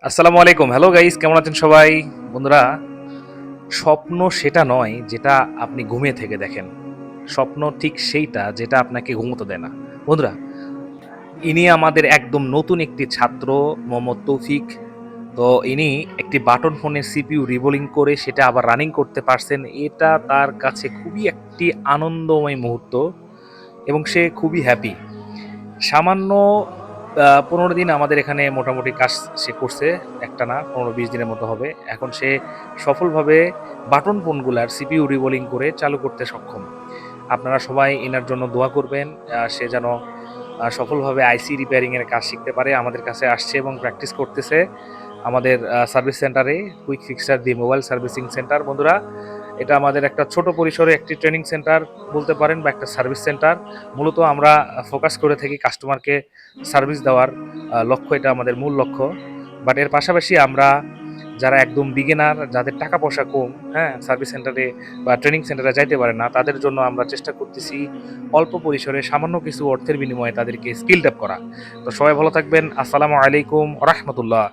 আসসালামু আলাইকুম। Hello guys, কেমন আছেন সবাই? বন্ধুরা, স্বপ্ন সেটা নয় যেটা আপনি ঘুমিয়ে থেকে দেখেন। স্বপ্ন ঠিক সেইটা যেটা আপনাকে ঘুমোতে দেয় না। বন্ধুরা, ইনি আমাদের একদম নতুন একটি ছাত্র মোহাম্মদ তৌফিক। তো ইনি একটি বাটন ফোনের সিপিইউ রিবোলিং করে সেটা আবার রানিং করতে পারছেন। এটা তার কাছে খুবই একটি আনন্দময় মুহূর্ত এবং সে খুবই হ্যাপি। সামান্য ১৫ দিন আমাদের এখানে মোটামুটি কাজ সে করছে। একটানা ১৫-২০ দিনের মতো হবে। এখন সে সফলভাবে বাটন ফোনগুলার সিপিইউ রিবোলিং করে চালু করতে সক্ষম। আপনারা সবাই এনার জন্য দোয়া করবেন। সে যেন সফলভাবে আইসি রিপেয়ারিং এর কাজ শিখতে পারে। আমাদের কাছে আসছে এবং প্র্যাকটিস করতেছে আমাদের সার্ভিস সেন্টারে, কুইক ফিক্সার দি মোবাইল সার্ভিসিং সেন্টার। বন্ধুরা, এটা আমাদের একটা ছোট পরিসরে একটি ট্রেনিং সেন্টার বলতে পারেন বা একটা সার্ভিস সেন্টার। মূলত আমরা ফোকাস করে থাকি কাস্টমারকে সার্ভিস দেওয়ার লক্ষ্য, এটা আমাদের মূল লক্ষ্য। বাট এর পাশাপাশি আমরা যারা একদম বিগিনার, যাদের টাকা পয়সা কম, হ্যাঁ, সার্ভিস সেন্টারে বা ট্রেনিং সেন্টারে যাইতে পারে না, তাদের জন্য আমরা চেষ্টা করতেছি অল্প পরিসরে সামান্য কিছু অর্থের বিনিময়ে তাদেরকে স্কিল ডেভ করা। তো সবাই ভালো থাকবেন। আসসালামু আলাইকুম ওয়া রাহমাতুল্লাহ।